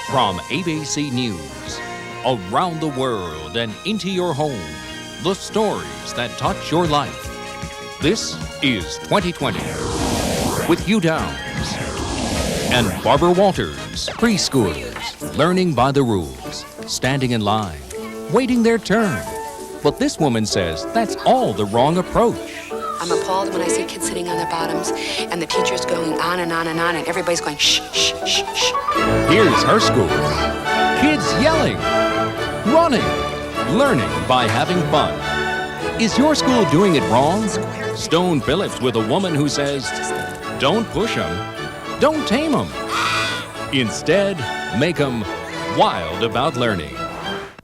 From ABC News, around the world and into your home, the stories that touch your life. This is 2020 with Hugh Downs and Barbara Walters. Preschoolers learning by the rules, standing in line, waiting their turn. But this woman says that's all the wrong approach. I'm appalled when I see kids sitting on their bottoms and the teacher's going on and on and on and everybody's going shh, shh, shh, shh. Here's her school. Kids yelling, running, learning by having fun. Is your school doing it wrong? Stone Phillips with a woman who says, don't push them, don't tame them. Instead, make them wild about learning.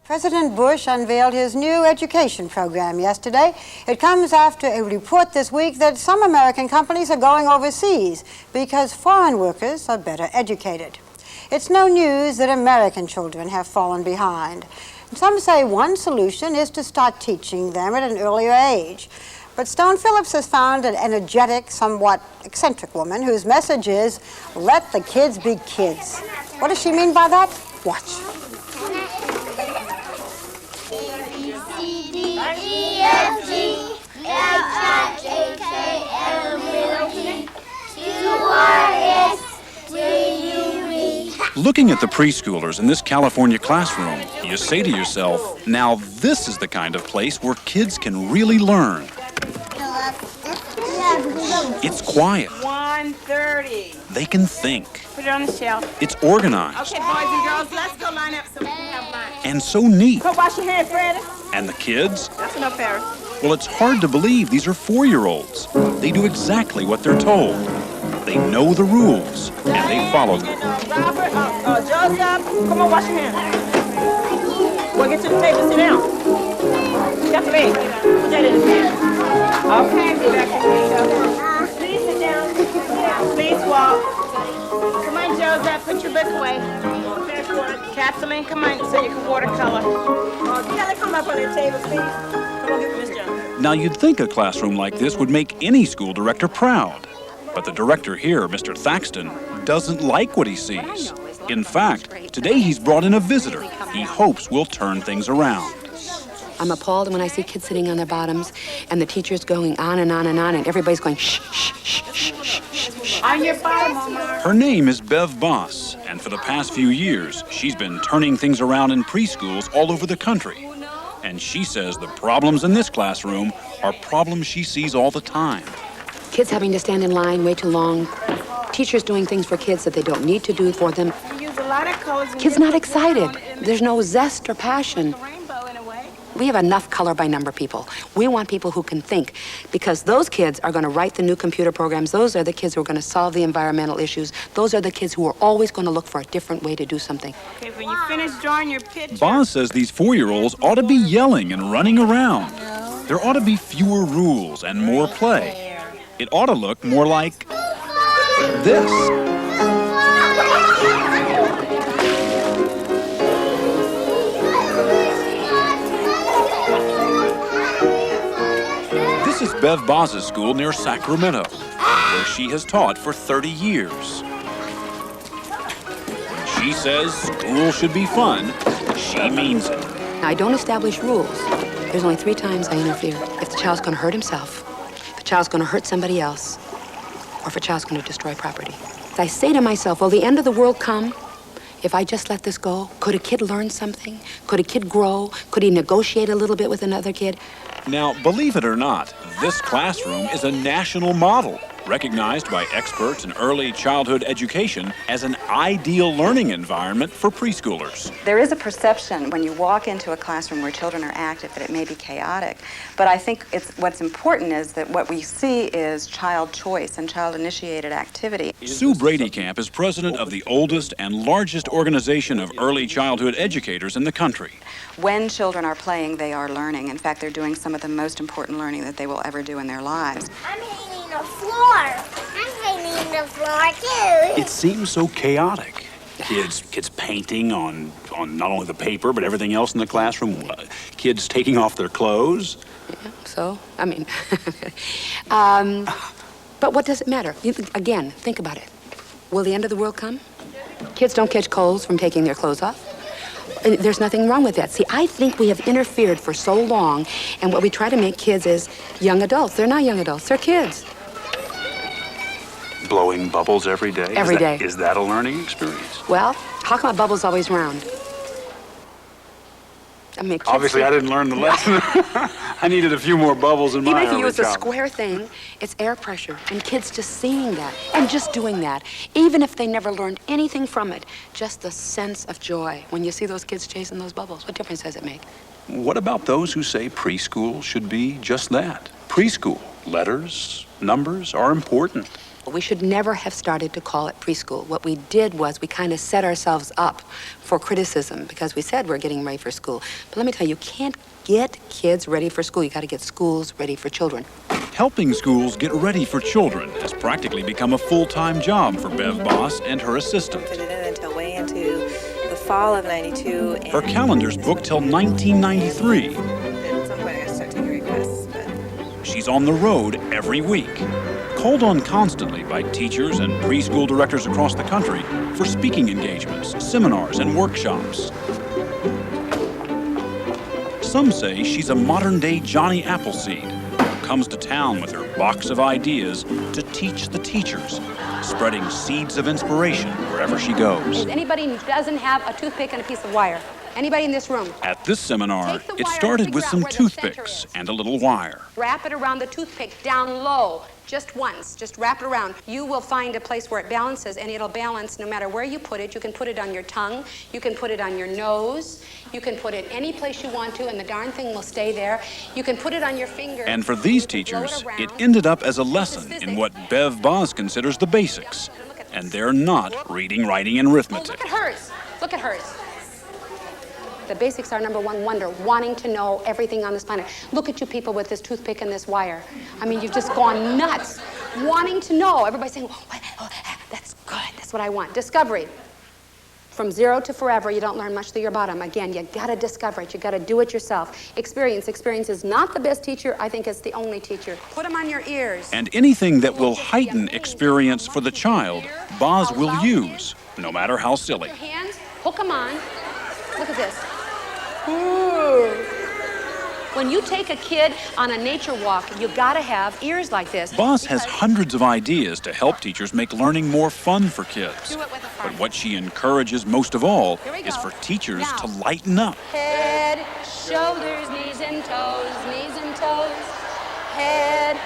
President Bush unveiled his new education program yesterday. It comes after a report this week that some American companies are going overseas because foreign workers are better educated. It's no news that American children have fallen behind. Some say one solution is to start teaching them at an earlier age. But Stone Phillips has found an energetic, somewhat eccentric woman whose message is, let the kids be kids. What does she mean by that? Watch. Looking at the preschoolers in this California classroom, you say to yourself, now this is the kind of place where kids can really learn. It's quiet. 1:30. They can think. Put it on the shelf. It's organized. Okay, boys and girls, let's go line up so we can have lunch. And so neat. Go wash your hands, Freddy. And the kids? That's enough, Paris. Well, it's hard to believe these are 4-year-olds. They do exactly what they're told. They know the rules, and they follow them. Robert, Joseph, come on, wash your hands. We'll get to the table, sit down. Kathleen, put that in his hand. Okay, be back here. Please sit down. Please walk. Come on, Joseph, put your book away. Kathleen, come on so you can watercolor. Kelly, come up on the table, please. Come on, get Miss Jones. Now, you'd think a classroom like this would make any school director proud. But the director here, Mr. Thaxton, doesn't like what he sees. In fact, today he's brought in a visitor he hopes will turn things around. I'm appalled when I see kids sitting on their bottoms and the teacher's going on and on and on and everybody's going shh, shh, shh, shh, shh, shh, shh. On your bottom, Omar. Her name is Bev Bos, and for the past few years, she's been turning things around in preschools all over the country. And she says the problems in this classroom are problems she sees all the time. Kids having to stand in line way too long. Teachers doing things for kids that they don't need to do for them. You use a lot of colors. Kids not excited. There's no zest or passion. We have enough color by number people. We want people who can think, because those kids are going to write the new computer programs. Those are the kids who are going to solve the environmental issues. Those are the kids who are always going to look for a different way to do something. Okay, when you finish drawing your picture. Boz says these 4-year-olds ought to be yelling and running around. There ought to be fewer rules and more play. It ought to look more like this. This is Bev Bos's school near Sacramento, where she has taught for 30 years. When she says school should be fun, she means it. I don't establish rules. There's only 3 times I interfere. If the child's going to hurt himself, if the child's going to hurt somebody else, or if a child's going to destroy property. I say to myself, will the end of the world come if I just let this go? Could a kid learn something? Could a kid grow? Could he negotiate a little bit with another kid? Now, believe it or not, this classroom is a national model, recognized by experts in early childhood education as an ideal learning environment for preschoolers. There is a perception when you walk into a classroom where children are active that it may be chaotic, but I think what's important is that what we see is child choice and child-initiated activity. Sue Bradykamp is president of the oldest and largest organization of early childhood educators in the country. When children are playing, they are learning. In fact, they're doing some of the most important learning that they will ever do in their lives. I'm painting the floor. I'm painting the floor, too. It seems so chaotic. Kids painting on not only the paper, but everything else in the classroom. Kids taking off their clothes. Yeah, so, I mean, but what does it matter? Again, think about it. Will the end of the world come Kids don't catch colds from taking their clothes off. There's nothing wrong with that. See, I think we have interfered for so long, and what we try to make kids is young adults. They're not young adults, they're kids. Blowing bubbles every day? Every day. Is that a learning experience? Well, how come a bubble's always round? I mean, Obviously, I didn't learn the lesson. I needed a few more bubbles in my Even if you early use a childhood. square thing, it's air pressure. And kids just seeing that and just doing that, even if they never learned anything from it, just the sense of joy. When you see those kids chasing those bubbles, what difference does it make? What about those who say preschool should be just that? Preschool. Letters, numbers are important. We should never have started to call it preschool. What we did was we kind of set ourselves up for criticism because we said we're getting ready for school. But let me tell you, you can't get kids ready for school. You got to get schools ready for children. Helping schools get ready for children has practically become a full-time job for Bev Bos and her assistant. Fit it in until way into the fall of '92. Her calendar's booked till 1993. At some point, I got to start taking requests. But She's on the road every week, called on constantly by teachers and preschool directors across the country for speaking engagements, seminars, and workshops. Some say she's a modern-day Johnny Appleseed who comes to town with her box of ideas to teach the teachers, spreading seeds of inspiration wherever she goes. Is anybody who doesn't have a toothpick and a piece of wire? Anybody in this room? At this seminar, Take the it wire started and with figure some out where the center toothpicks is. and a little wire. Wrap it around the toothpick down low, just once. Just wrap it around. You will find a place where it balances, and it'll balance no matter where you put it. You can put it on your tongue. You can put it on your nose. You can put it any place you want to, and the darn thing will stay there. You can put it on your finger. And for these You can blow teachers, around. it ended up as a lesson This is in physics. what Bev Bos considers the basics. And they're not reading, writing, and Oh, arithmetic. look at hers. Look at hers. The basics are number one wonder, wanting to know everything on this planet. Look at you people with this toothpick and this wire. I mean, you've just gone nuts, wanting to know. Everybody's saying, oh, that's good, that's what I want. Discovery. From zero to forever, you don't learn much till your bottom. Again, you gotta discover it, you gotta do it yourself. Experience. Experience is not the best teacher, I think it's the only teacher. Put them on your ears. And anything that will heighten experience for the child, Bos will use, no matter how silly. Your hands, hook them on. Look at this. Ooh. When you take a kid on a nature walk, you gotta have ears like this. Bos has because- hundreds of ideas to help teachers make learning more fun for kids. Do it with a But heart. what she encourages most of all Here we is go. for teachers Now. to lighten up. Head, shoulders, knees and toes, knees and toes. Head,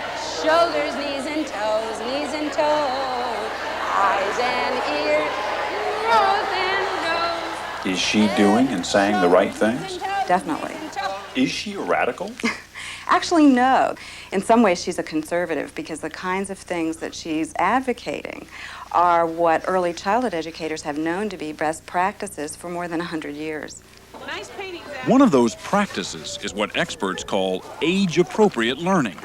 shoulders, knees and toes, knees and toes. Eyes and ears, nose and nose. Is she doing and saying the right things? Definitely. Is she a radical? Actually, no. In some ways, she's a conservative because the kinds of things that she's advocating are what early childhood educators have known to be best practices for more than 100 years. Nice painting, Zach. One of those practices is what experts call age-appropriate learning.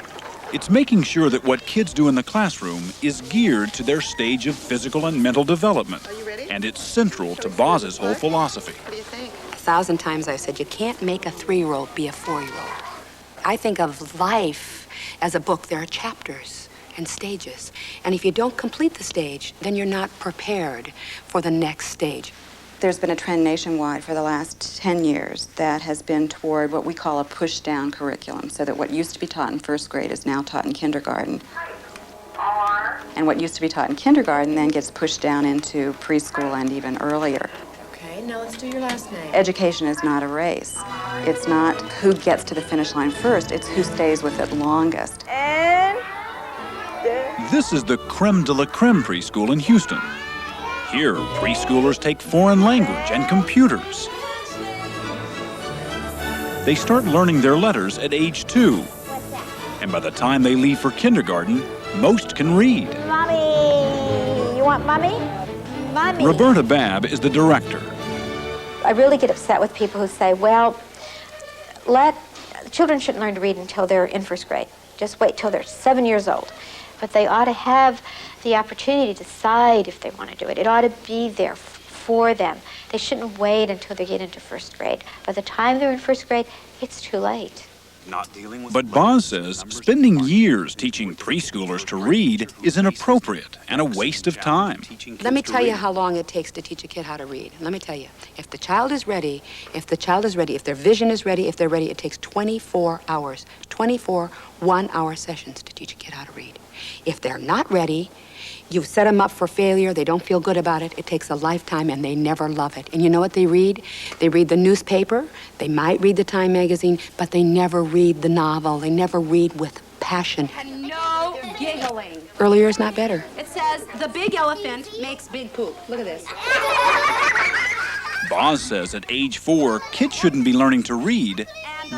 It's making sure that what kids do in the classroom is geared to their stage of physical and mental development. Are you ready? And it's central to Bos's whole philosophy. What do you think? 1,000 times I've said you can't make a 3-year-old be a 4-year-old. I think of life as a book. There are chapters and stages. And if you don't complete the stage, then you're not prepared for the next stage. There's been a trend nationwide for the last 10 years that has been toward what we call a push-down curriculum, so that what used to be taught in first grade is now taught in kindergarten. And what used to be taught in kindergarten then gets pushed down into preschool and even earlier. Okay, now let's do your last name. Education is not a race. It's not who gets to the finish line first, it's who stays with it longest. And This is the creme de la creme preschool in Houston. Here, preschoolers take foreign language and computers. They start learning their letters at age 2. And by the time they leave for kindergarten, most can read. Mommy, you want mommy? Mommy. Roberta Babb is the director. I really get upset with people who say, well, children shouldn't learn to read until they're in first grade. Just wait till they're 7 years old. But they ought to have the opportunity to decide if they want to do it. It ought to be there for them. They shouldn't wait until they get into first grade. By the time they're in first grade, it's too late. But Bos says spending years teaching preschoolers to read is inappropriate and a waste of time. Let me tell you how long it takes to teach a kid how to read. Let me tell you, if the child is ready, if their vision is ready, if they're ready, it takes 24 hours, 24 one-hour sessions to teach a kid how to read. If they're not ready, you've set them up for failure, they don't feel good about it, it takes a lifetime and they never love it. And you know what they read? They read the newspaper, they might read the Time magazine, but they never read the novel, they never read with passion. And no giggling. Earlier is not better. It says the big elephant makes big poop. Look at this. Bos says at age 4, kids shouldn't be learning to read,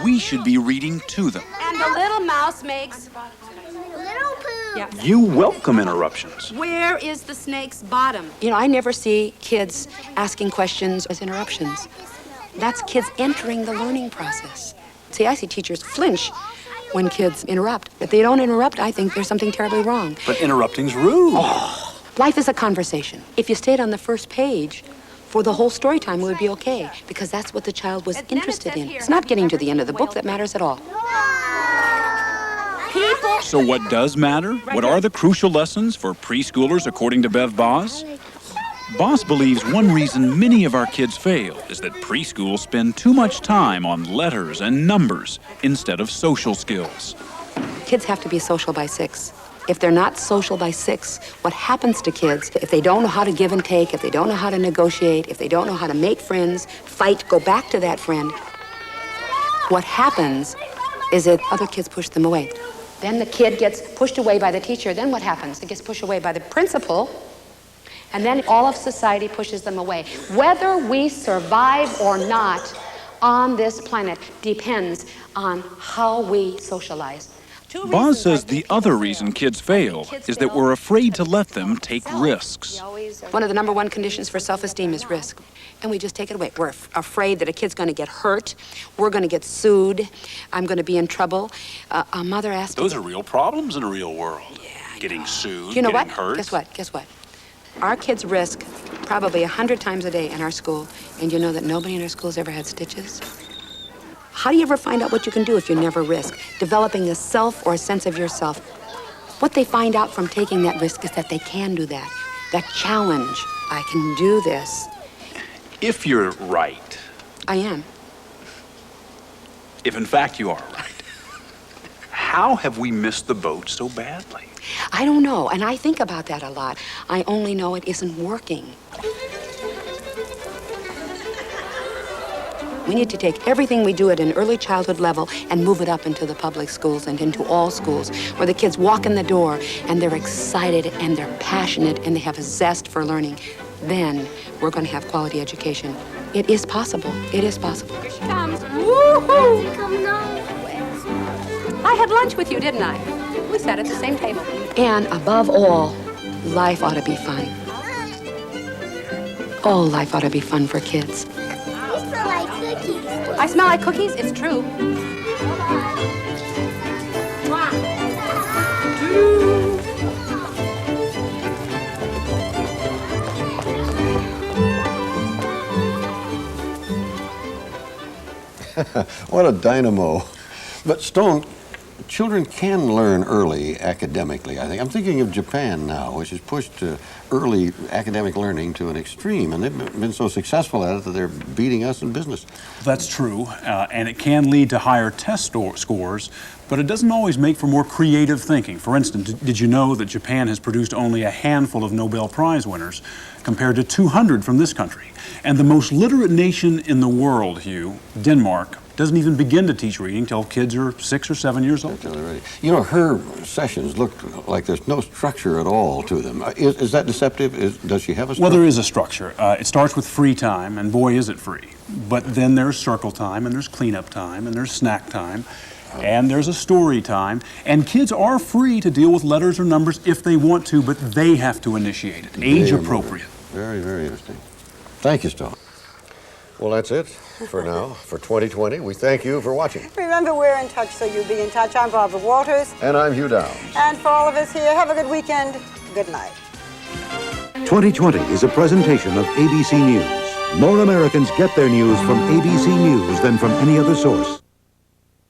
we should be reading to them. And the little mouse makes... Little poo. Yeah. You welcome interruptions. Where is the snake's bottom? You know, I never see kids asking questions as interruptions. That's kids entering the learning process. See, I see teachers flinch when kids interrupt. If they don't interrupt, I think there's something terribly wrong. But interrupting's rude. Oh, life is a conversation. If you stayed on the first page for the whole story time, it would be okay, because that's what the child was interested in. It's not getting to the end of the book that matters at all. People. So what does matter? What are the crucial lessons for preschoolers according to Bev Bos? Bos believes one reason many of our kids fail is that preschools spend too much time on letters and numbers instead of social skills. Kids have to be social by 6. If they're not social by 6, what happens to kids, if they don't know how to give and take, if they don't know how to negotiate, if they don't know how to make friends, fight, go back to that friend, what happens is that other kids push them away. Then the kid gets pushed away by the teacher. Then what happens? It gets pushed away by the principal. And then all of society pushes them away. Whether we survive or not on this planet depends on how we socialize. Bos says the other reason kids fail is that we're afraid to let them take risks. One of the number one conditions for self-esteem is risk. And we just take it away. We're afraid that a kid's going to get hurt. We're going to get sued. I'm going to be in trouble. A mother asked me... Those are real problems in the real world. Yeah, getting sued, you know getting what? hurt. Guess what? Our kids risk probably 100 times a day in our school. And you know that nobody in our school's ever had stitches? How do you ever find out what you can do if you never risk? Developing a self or a sense of yourself. What they find out from taking that risk is that they can do that. That challenge. I can do this. If you're right. I am. If in fact you are right. How have we missed the boat so badly? I don't know, and I think about that a lot. I only know it isn't working. We need to take everything we do at an early childhood level and move it up into the public schools and into all schools, where the kids walk in the door and they're excited and they're passionate and they have a zest for learning. Then we're going to have quality education. It is possible. It is possible. Here she comes. Woo-hoo! I had lunch with you, didn't I? We sat at the same table. And above all, life ought to be fun. Oh, life ought to be fun for kids. I smell like cookies. It's true. What a dynamo. But Stone, children can learn early academically, I think. I'm thinking of Japan now, which has pushed early academic learning to an extreme, and they've been so successful at it that they're beating us in business. That's true, and it can lead to higher test scores, but it doesn't always make for more creative thinking. For instance, did you know that Japan has produced only a handful of Nobel Prize winners compared to 200 from this country? And the most literate nation in the world, Hugh, Denmark, doesn't even begin to teach reading till kids are 6 or 7 years old. You know, her sessions look like there's no structure at all to them. Is that deceptive? Does she have a structure? Well, there is a structure. It starts with free time, and boy, is it free. But then there's circle time, and there's cleanup time, and there's snack time, and there's a story time. And kids are free to deal with letters or numbers if they want to, but they have to initiate it, age appropriate. Very, very interesting. Thank you, Stone. Well, that's it for now, for 2020. We thank you for watching. Remember, we're in touch, so you be in touch. I'm Barbara Walters. And I'm Hugh Downs. And for all of us here, have a good weekend. Good night. 2020 is a presentation of ABC News. More Americans get their news from ABC News than from any other source.